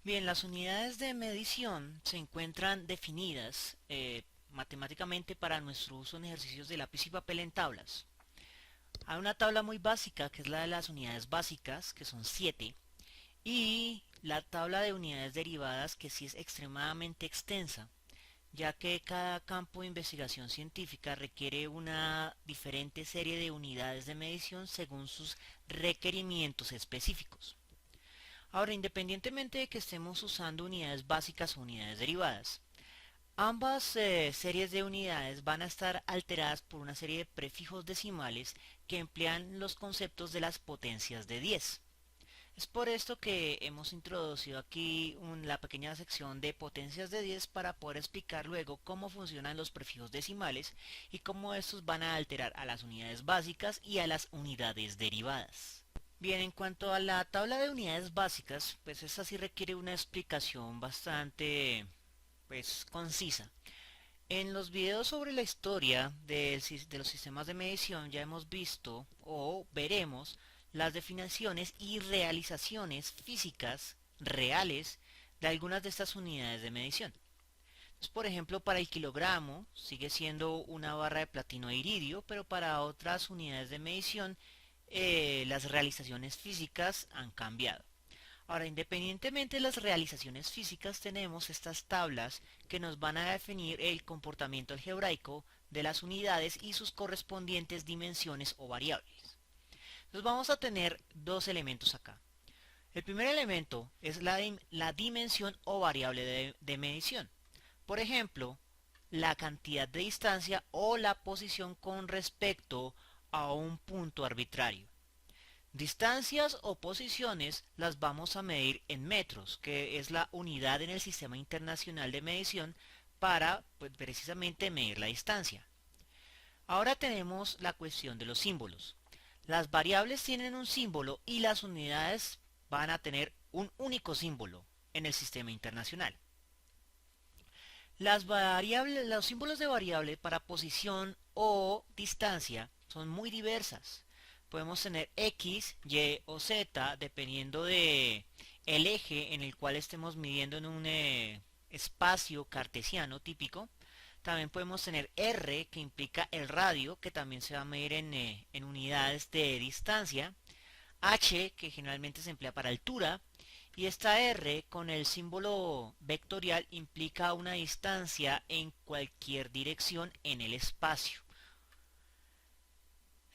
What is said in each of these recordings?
Bien, las unidades de medición se encuentran definidas matemáticamente para nuestro uso en ejercicios de lápiz y papel en tablas. Hay una tabla muy básica que es la de las unidades básicas, que son 7, y la tabla de unidades derivadas que sí es extremadamente extensa, ya que cada campo de investigación científica requiere una diferente serie de unidades de medición según sus requerimientos específicos. Ahora, independientemente de que estemos usando unidades básicas o unidades derivadas, ambas series de unidades van a estar alteradas por una serie de prefijos decimales que emplean los conceptos de las potencias de 10. Es por esto que hemos introducido aquí la pequeña sección de potencias de 10 para poder explicar luego cómo funcionan los prefijos decimales y cómo estos van a alterar a las unidades básicas y a las unidades derivadas. Bien, en cuanto a la tabla de unidades básicas, pues esta sí requiere una explicación bastante concisa. En los videos sobre la historia de los sistemas de medición ya hemos visto o veremos las definiciones y realizaciones físicas reales de algunas de estas unidades de medición. Entonces, por ejemplo, para el kilogramo sigue siendo una barra de platino e iridio, pero para otras unidades de medición las realizaciones físicas han cambiado. Ahora, independientemente de las realizaciones físicas, tenemos estas tablas que nos van a definir el comportamiento algebraico de las unidades y sus correspondientes dimensiones o variables. Entonces vamos a tener dos elementos acá. El primer elemento es la dimensión o variable de medición. Por ejemplo, la cantidad de distancia o la posición con respecto a un punto arbitrario. Distancias o posiciones las vamos a medir en metros, que es la unidad en el Sistema Internacional de Medición para precisamente medir la distancia. Ahora tenemos la cuestión de los símbolos. Las variables tienen un símbolo y las unidades van a tener un único símbolo en el Sistema Internacional. Los símbolos de variable para posición o distancia son muy diversas. Podemos tener X, Y o Z dependiendo de el eje en el cual estemos midiendo en un espacio cartesiano típico. También podemos tener R, que implica el radio, que también se va a medir en unidades de distancia. H, que generalmente se emplea para altura, y esta R con el símbolo vectorial implica una distancia en cualquier dirección en el espacio.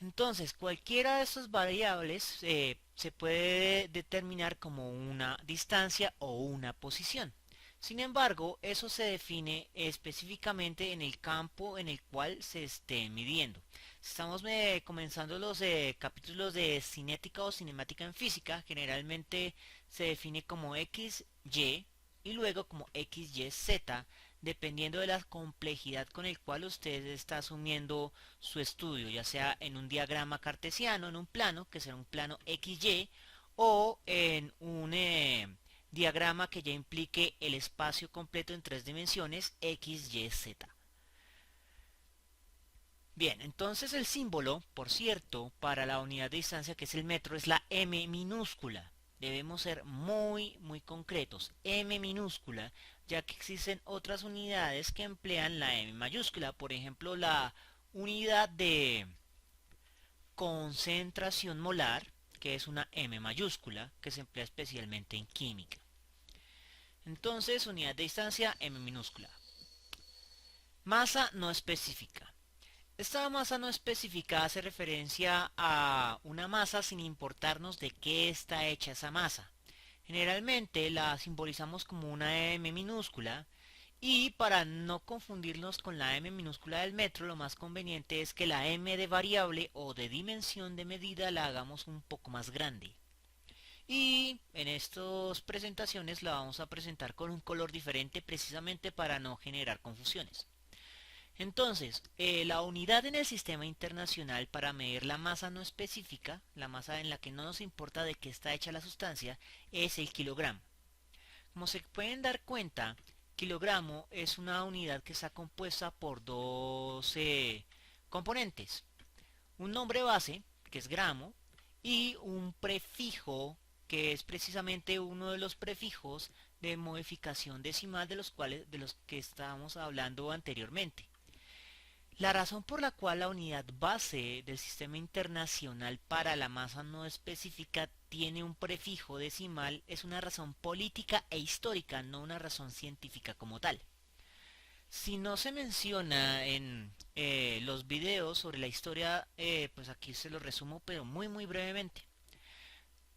Entonces, cualquiera de estas variables se puede determinar como una distancia o una posición. Sin embargo, eso se define específicamente en el campo en el cual se esté midiendo. Si estamos comenzando los capítulos de cinética o cinemática en física, generalmente se define como x, y luego como x, y, z, dependiendo de la complejidad con el cual usted está asumiendo su estudio, ya sea en un diagrama cartesiano, en un plano, que será un plano XY, o en un diagrama que ya implique el espacio completo en tres dimensiones X, Y, Z. Bien, entonces el símbolo, por cierto, para la unidad de distancia que es el metro es la M minúscula. Debemos ser muy concretos. M minúscula, ya que existen otras unidades que emplean la M mayúscula. Por ejemplo, la unidad de concentración molar, que es una M mayúscula, que se emplea especialmente en química. Entonces, unidad de distancia M minúscula. Masa no específica. Esta masa no específica hace referencia a una masa sin importarnos de qué está hecha esa masa. Generalmente la simbolizamos como una M minúscula y para no confundirnos con la M minúscula del metro, lo más conveniente es que la M de variable o de dimensión de medida la hagamos un poco más grande. Y en estas presentaciones la vamos a presentar con un color diferente precisamente para no generar confusiones. Entonces, la unidad en el sistema internacional para medir la masa no específica, la masa en la que no nos importa de qué está hecha la sustancia, es el kilogramo. Como se pueden dar cuenta, kilogramo es una unidad que está compuesta por dos componentes. Un nombre base, que es gramo, y un prefijo que es precisamente uno de los prefijos de modificación decimal de los que estábamos hablando anteriormente. La razón por la cual la unidad base del sistema internacional para la masa no específica tiene un prefijo decimal es una razón política e histórica, no una razón científica como tal. Si no se menciona en los videos sobre la historia, pues aquí se lo resumo, pero muy brevemente.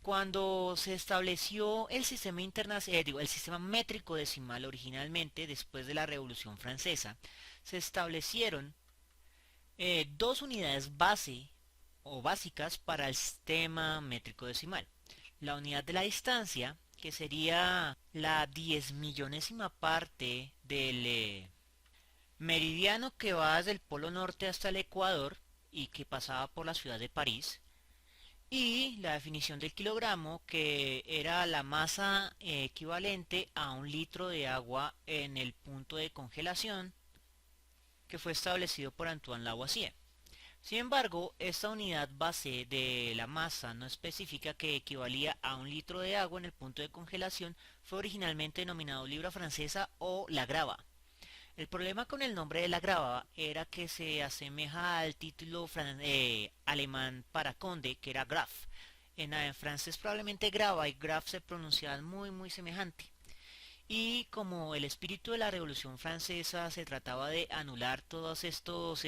Cuando se estableció el sistema el sistema métrico decimal originalmente, después de la Revolución Francesa, se establecieron dos unidades base o básicas para el sistema métrico decimal. La unidad de la distancia, que sería la 10 millonésima parte del meridiano que va desde el Polo Norte hasta el Ecuador y que pasaba por la ciudad de París. Y la definición del kilogramo, que era la masa equivalente a un litro de agua en el punto de congelación, que fue establecido por Antoine Lavoisier. Sin embargo, esta unidad base de la masa no específica, que equivalía a un litro de agua en el punto de congelación, fue originalmente denominado libra francesa o la grava. El problema con el nombre de la grava era que se asemeja al título alemán para conde, que era Graf. En francés probablemente grava y Graf se pronunciaban muy semejante. Y como el espíritu de la Revolución Francesa se trataba de anular todos estos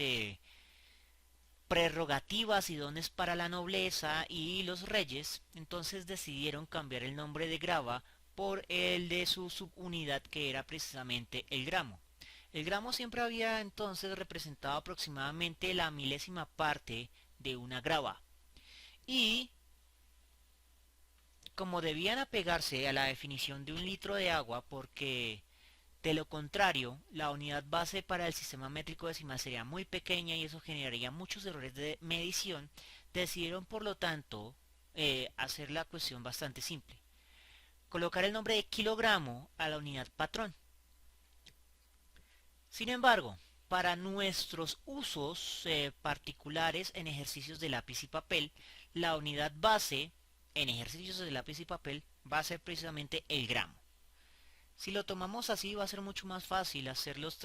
prerrogativas y dones para la nobleza y los reyes, entonces decidieron cambiar el nombre de grava por el de su subunidad, que era precisamente el gramo. El gramo siempre había entonces representado aproximadamente la milésima parte de una grava. Y como debían apegarse a la definición de un litro de agua, porque de lo contrario la unidad base para el sistema métrico decimal sería muy pequeña y eso generaría muchos errores de medición, decidieron por lo tanto hacer la cuestión bastante simple. Colocar el nombre de kilogramo a la unidad patrón. Sin embargo, para nuestros usos particulares en ejercicios de lápiz y papel, la unidad base en ejercicios de lápiz y papel va a ser precisamente el gramo. Si lo tomamos así, va a ser mucho más fácil hacer los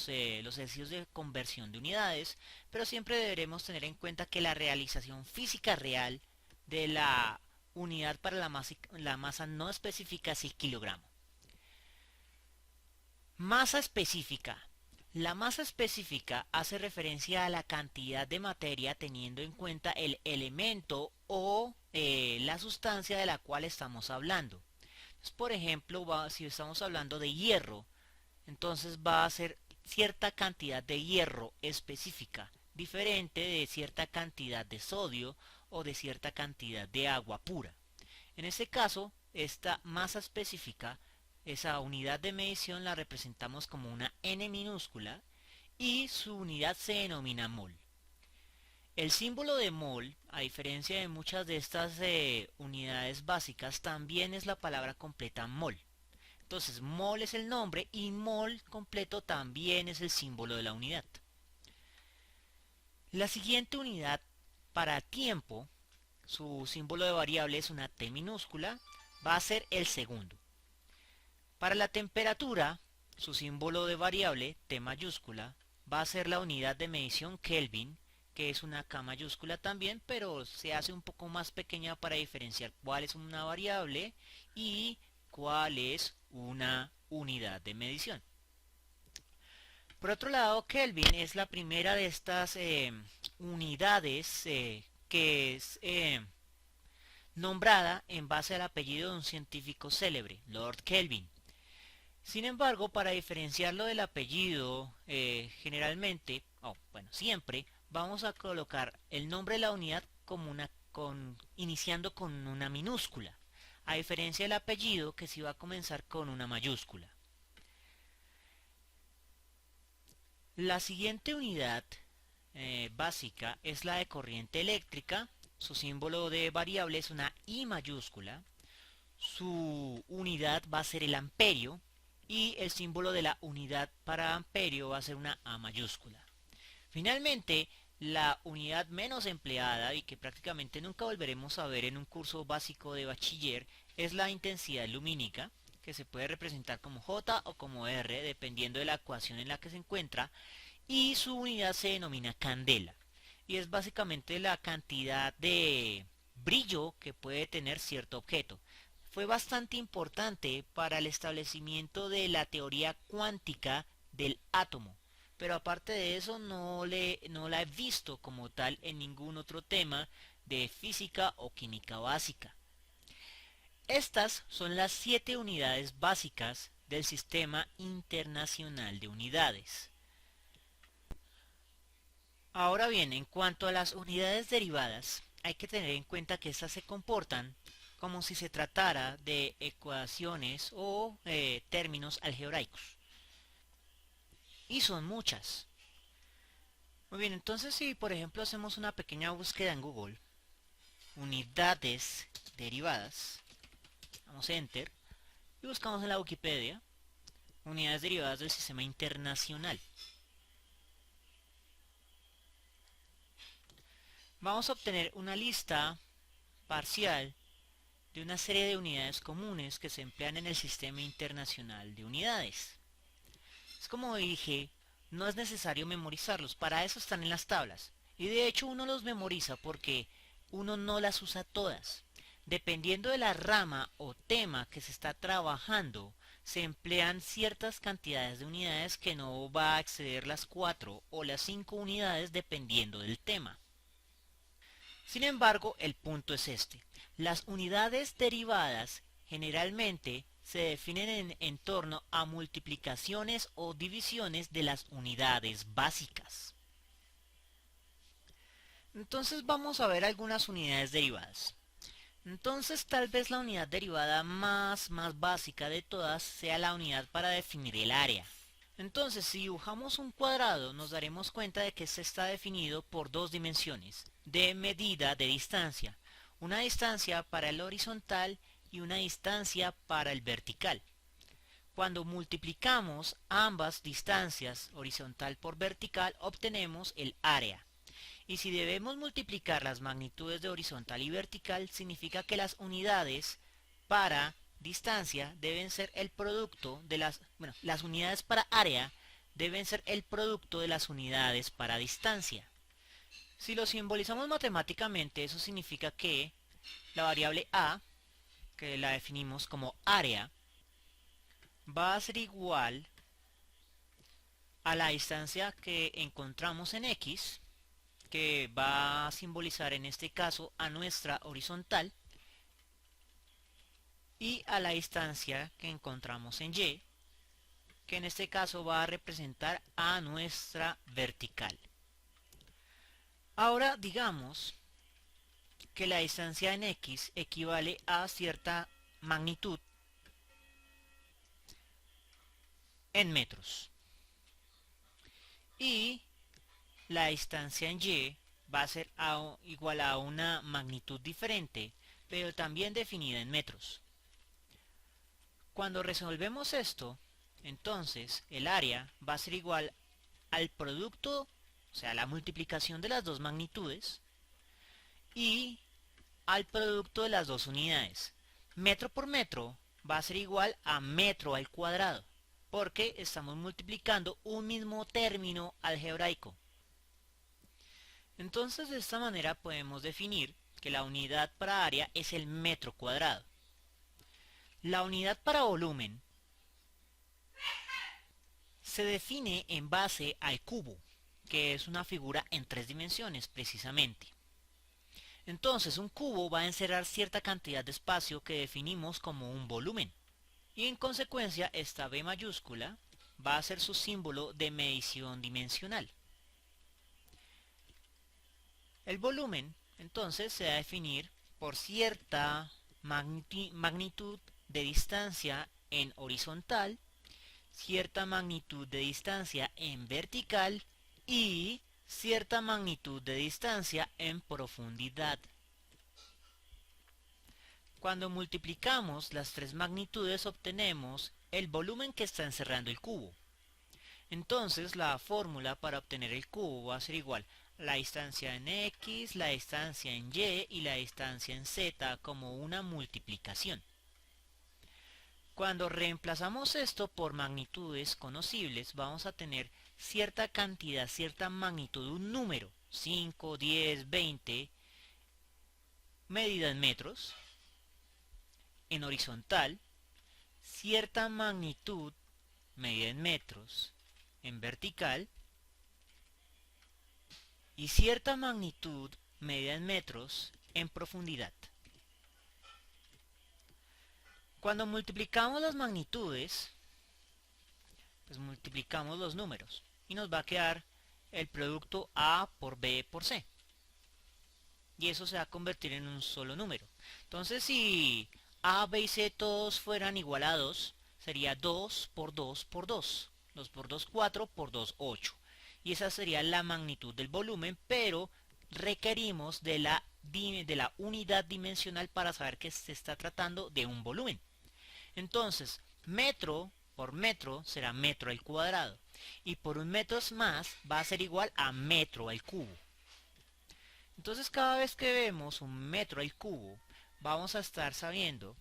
ejercicios de conversión de unidades, pero siempre deberemos tener en cuenta que la realización física real de la unidad para la masa no específica es el kilogramo. Masa específica. La masa específica hace referencia a la cantidad de materia teniendo en cuenta el elemento o la sustancia de la cual estamos hablando. Entonces, por ejemplo, si estamos hablando de hierro, entonces va a ser cierta cantidad de hierro específica, diferente de cierta cantidad de sodio o de cierta cantidad de agua pura. En este caso, esta masa específica, esa unidad de medición, la representamos como una n minúscula y su unidad se denomina mol. El símbolo de mol, a diferencia de muchas de estas unidades básicas, también es la palabra completa mol. Entonces, mol es el nombre y mol completo también es el símbolo de la unidad. La siguiente unidad para tiempo, su símbolo de variable es una t minúscula, va a ser el segundo. Para la temperatura, su símbolo de variable, T mayúscula, va a ser la unidad de medición Kelvin, que es una K mayúscula también, pero se hace un poco más pequeña para diferenciar cuál es una variable y cuál es una unidad de medición. Por otro lado, Kelvin es la primera de estas unidades que es nombrada en base al apellido de un científico célebre, Lord Kelvin. Sin embargo, para diferenciarlo del apellido, generalmente, siempre, vamos a colocar el nombre de la unidad como iniciando con una minúscula, a diferencia del apellido que sí va a comenzar con una mayúscula. La siguiente unidad básica es la de corriente eléctrica. Su símbolo de variable es una I mayúscula. Su unidad va a ser el amperio y el símbolo de la unidad para amperio va a ser una A mayúscula. Finalmente, la unidad menos empleada y que prácticamente nunca volveremos a ver en un curso básico de bachiller es la intensidad lumínica, que se puede representar como J o como R dependiendo de la ecuación en la que se encuentra, y su unidad se denomina candela y es básicamente la cantidad de brillo que puede tener cierto objeto. Fue bastante importante para el establecimiento de la teoría cuántica del átomo, pero aparte de eso no la he visto como tal en ningún otro tema de física o química básica. Estas son las 7 unidades básicas del Sistema Internacional de Unidades. Ahora bien, en cuanto a las unidades derivadas, hay que tener en cuenta que estas se comportan como si se tratara de ecuaciones o términos algebraicos. Y son muchas. Muy bien, entonces si por ejemplo hacemos una pequeña búsqueda en Google, unidades derivadas, damos Enter y buscamos en la Wikipedia, unidades derivadas del sistema internacional. Vamos a obtener una lista parcial de una serie de unidades comunes que se emplean en el sistema internacional de unidades. Es como dije, no es necesario memorizarlos, para eso están en las tablas. Y de hecho uno los memoriza porque uno no las usa todas. Dependiendo de la rama o tema que se está trabajando, se emplean ciertas cantidades de unidades que no va a exceder las 4 o las 5 unidades dependiendo del tema. Sin embargo, el punto es este. Las unidades derivadas generalmente se definen en torno a multiplicaciones o divisiones de las unidades básicas. Entonces vamos a ver algunas unidades derivadas. Entonces tal vez la unidad derivada más básica de todas sea la unidad para definir el área. Entonces si dibujamos un cuadrado nos daremos cuenta de que este está definido por dos dimensiones de medida de distancia. Una distancia para el horizontal y una distancia para el vertical. Cuando multiplicamos ambas distancias, horizontal por vertical, obtenemos el área. Y si debemos multiplicar las magnitudes de horizontal y vertical, significa que las unidades para distancia deben ser el producto de las unidades para área deben ser el producto de las unidades para distancia. Si lo simbolizamos matemáticamente, eso significa que la variable a, que la definimos como área, va a ser igual a la distancia que encontramos en x, que va a simbolizar en este caso a nuestra horizontal, y a la distancia que encontramos en y, que en este caso va a representar a nuestra vertical. Ahora digamos que la distancia en x equivale a cierta magnitud en metros. Y la distancia en y va a ser igual a una magnitud diferente, pero también definida en metros. Cuando resolvemos esto, entonces el área va a ser igual al producto, o sea, la multiplicación de las dos magnitudes, y al producto de las dos unidades. Metro por metro va a ser igual a metro al cuadrado, porque estamos multiplicando un mismo término algebraico. Entonces de esta manera podemos definir que la unidad para área es el metro cuadrado. La unidad para volumen se define en base al cubo, que es una figura en 3 dimensiones precisamente. Entonces un cubo va a encerrar cierta cantidad de espacio que definimos como un volumen. Y en consecuencia esta B mayúscula va a ser su símbolo de medición dimensional. El volumen entonces se va a definir por cierta magnitud de distancia en horizontal, cierta magnitud de distancia en vertical y cierta magnitud de distancia en profundidad. Cuando multiplicamos las tres magnitudes obtenemos el volumen que está encerrando el cubo. Entonces la fórmula para obtener el cubo va a ser igual la distancia en X, la distancia en Y y la distancia en Z como una multiplicación. Cuando reemplazamos esto por magnitudes conocibles, vamos a tener cierta cantidad, cierta magnitud, un número, 5, 10, 20, medida en metros, en horizontal, cierta magnitud, medida en metros, en vertical, y cierta magnitud, medida en metros, en profundidad. Cuando multiplicamos las magnitudes, pues multiplicamos los números y nos va a quedar el producto A por B por C. Y eso se va a convertir en un solo número. Entonces si A, B y C todos fueran igual a 2, sería 2 por 2 por 2. 2 por 2, 4 por 2, 8. Y esa sería la magnitud del volumen, pero requerimos de la unidad dimensional para saber que se está tratando de un volumen. Entonces, metro por metro será metro al cuadrado. Y por un metro más va a ser igual a metro al cubo. Entonces, cada vez que vemos un metro al cubo, vamos a estar sabiendo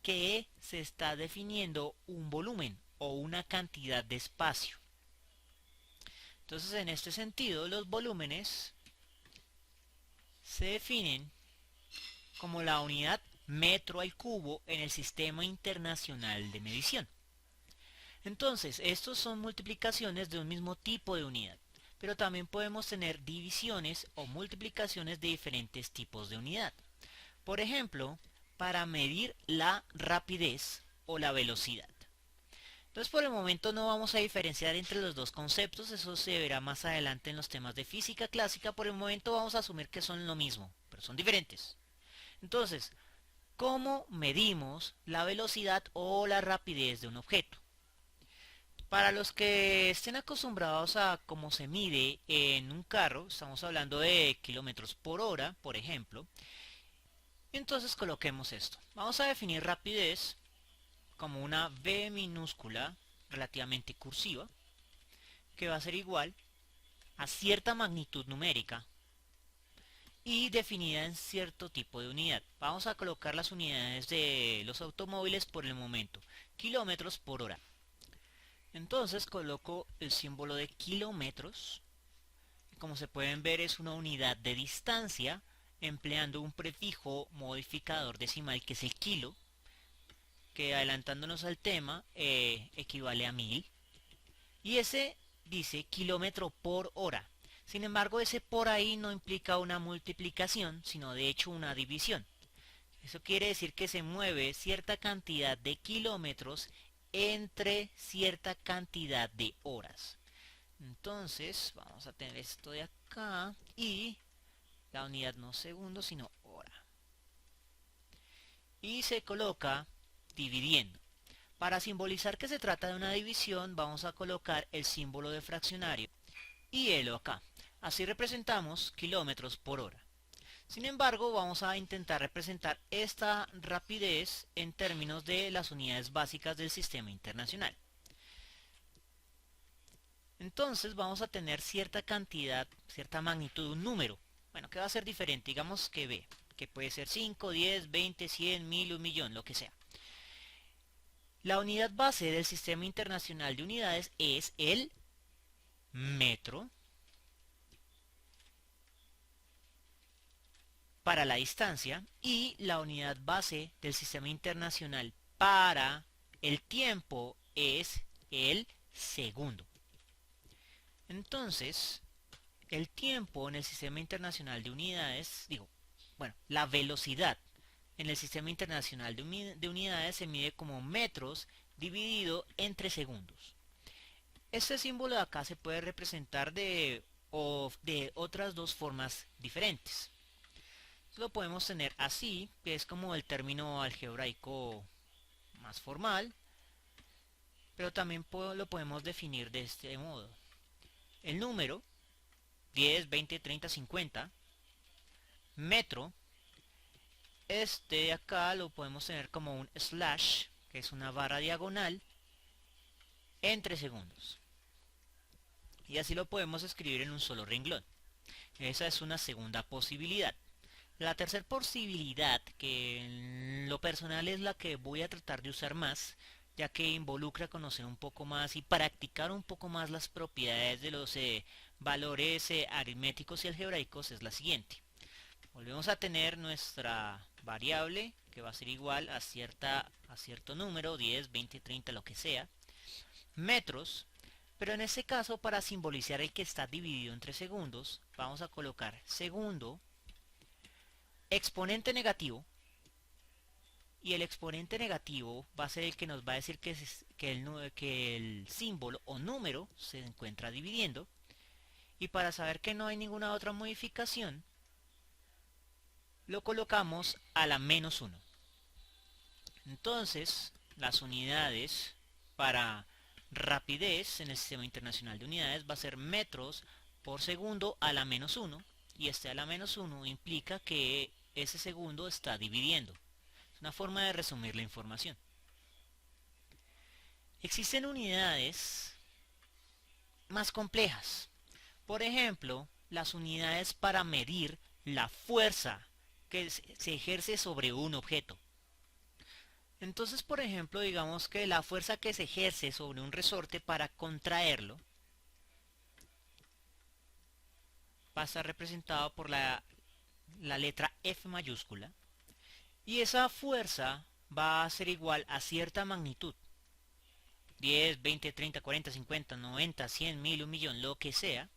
que se está definiendo un volumen o una cantidad de espacio. Entonces, en este sentido, los volúmenes se definen como la unidad metro al cubo en el Sistema Internacional de Medición. Entonces, estos son multiplicaciones de un mismo tipo de unidad, pero también podemos tener divisiones o multiplicaciones de diferentes tipos de unidad. Por ejemplo, para medir la rapidez o la velocidad. Entonces, por el momento no vamos a diferenciar entre los dos conceptos, eso se verá más adelante en los temas de física clásica. Por el momento vamos a asumir que son lo mismo, pero son diferentes. Entonces, ¿cómo medimos la velocidad o la rapidez de un objeto? Para los que estén acostumbrados a cómo se mide en un carro, estamos hablando de kilómetros por hora, por ejemplo. Entonces coloquemos esto. Vamos a definir rapidez como una v minúscula relativamente cursiva, que va a ser igual a cierta magnitud numérica y definida en cierto tipo de unidad. Vamos a colocar las unidades de los automóviles por el momento, kilómetros por hora. Entonces coloco el símbolo de kilómetros. Como se pueden ver, es una unidad de distancia empleando un prefijo modificador decimal que es el kilo, que adelantándonos al tema equivale a 1000. Y ese dice kilómetro por hora. Sin embargo, ese por ahí no implica una multiplicación, sino de hecho una división. Eso quiere decir que se mueve cierta cantidad de kilómetros entre cierta cantidad de horas. Entonces, vamos a tener esto de acá y la unidad no segundo, sino hora. Y se coloca dividiendo. Para simbolizar que se trata de una división, vamos a colocar el símbolo de fraccionario y el acá. Así representamos kilómetros por hora. Sin embargo, vamos a intentar representar esta rapidez en términos de las unidades básicas del sistema internacional. Entonces vamos a tener cierta cantidad, cierta magnitud, un número. Bueno, que va a ser diferente, digamos que B, que puede ser 5, 10, 20, 100, 1000, 1.000.000, lo que sea. La unidad base del Sistema Internacional de Unidades es el metro para la distancia y la unidad base del Sistema Internacional para el tiempo es el segundo. Entonces, el tiempo en el Sistema Internacional de Unidades, la velocidad en el Sistema Internacional de Unidades se mide como metros dividido entre segundos. Este símbolo de acá se puede representar de otras dos formas diferentes. Lo podemos tener así, que es como el término algebraico más formal, pero también lo podemos definir de este modo. El número 10, 20, 30, 50, metro, este de acá lo podemos tener como un slash, que es una barra diagonal, entre segundos. Y así lo podemos escribir en un solo renglón. Esa es una segunda posibilidad. La tercera posibilidad, que en lo personal es la que voy a tratar de usar más, ya que involucra conocer un poco más y practicar un poco más las propiedades de los valores aritméticos y algebraicos, es la siguiente. Volvemos a tener nuestra variable que va a ser igual a cierto número, 10, 20, 30, lo que sea, metros, pero en este caso para simbolizar el que está dividido entre segundos, vamos a colocar segundo, exponente negativo, y el exponente negativo va a ser el que nos va a decir que el símbolo o número se encuentra dividiendo, y para saber que no hay ninguna otra modificación, lo colocamos a la menos 1. Entonces, las unidades para rapidez en el Sistema Internacional de Unidades va a ser metros por segundo a la menos 1, y este a la menos 1 implica que ese segundo está dividiendo. Es una forma de resumir la información. Existen unidades más complejas. Por ejemplo, las unidades para medir la fuerza que se ejerce sobre un objeto. Entonces, por ejemplo, digamos que la fuerza que se ejerce sobre un resorte para contraerlo va a estar representado por la letra F mayúscula, y esa fuerza va a ser igual a cierta magnitud, 10, 20, 30, 40, 50, 90, 100, 1000, 1.000.000, lo que sea,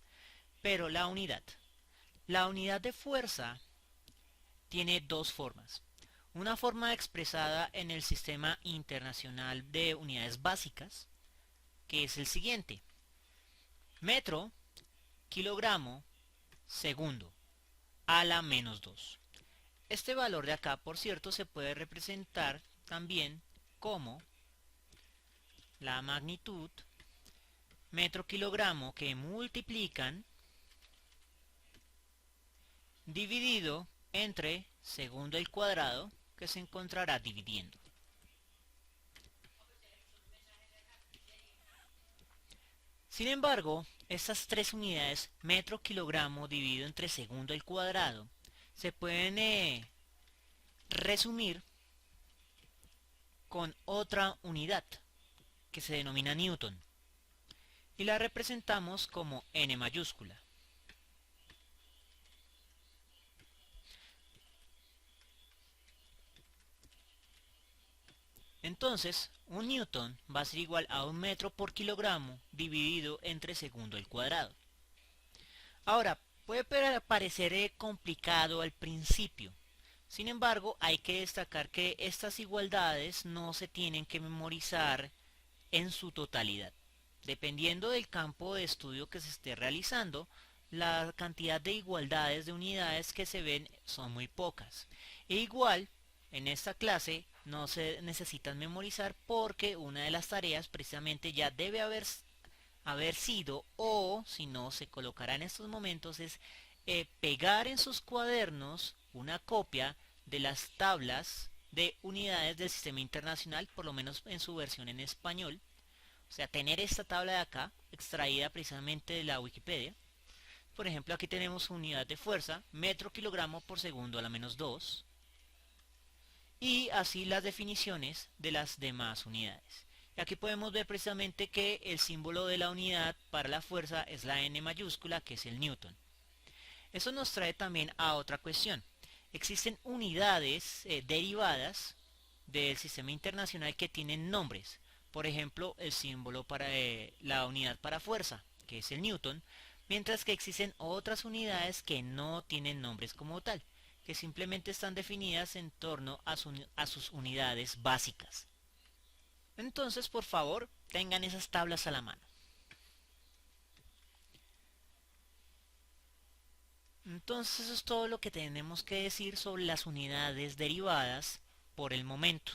pero la unidad de fuerza tiene dos formas. Una forma expresada en el Sistema Internacional de Unidades Básicas, que es el siguiente: metro, kilogramo, segundo, a la menos 2. Este valor de acá, por cierto, se puede representar también como la magnitud metro kilogramo que multiplican dividido entre segundo al cuadrado, que se encontrará dividiendo. Sin embargo, estas tres unidades, metro kilogramo dividido entre segundo al cuadrado, se pueden resumir con otra unidad que se denomina newton, y la representamos como n mayúscula. Entonces, un newton va a ser igual a un metro por kilogramo dividido entre segundo al cuadrado. Ahora, puede parecer complicado al principio. Sin embargo, hay que destacar que estas igualdades no se tienen que memorizar en su totalidad. Dependiendo del campo de estudio que se esté realizando, la cantidad de igualdades de unidades que se ven son muy pocas. E igual, en esta clase no se necesitan memorizar porque una de las tareas precisamente ya debe haber sido, o si no se colocará en estos momentos, es pegar en sus cuadernos una copia de las tablas de unidades del Sistema Internacional, por lo menos en su versión en español. O sea, tener esta tabla de acá, extraída precisamente de la Wikipedia. Por ejemplo, aquí tenemos unidad de fuerza, metro kilogramo por segundo a la menos 2. Y así las definiciones de las demás unidades. Y aquí podemos ver precisamente que el símbolo de la unidad para la fuerza es la N mayúscula, que es el newton. Eso nos trae también a otra cuestión. Existen unidades derivadas del sistema internacional que tienen nombres. Por ejemplo, el símbolo para la unidad para fuerza, que es el newton, mientras que existen otras unidades que no tienen nombres como tal, que simplemente están definidas en torno a sus unidades básicas. Entonces, por favor, tengan esas tablas a la mano. Entonces, eso es todo lo que tenemos que decir sobre las unidades derivadas por el momento.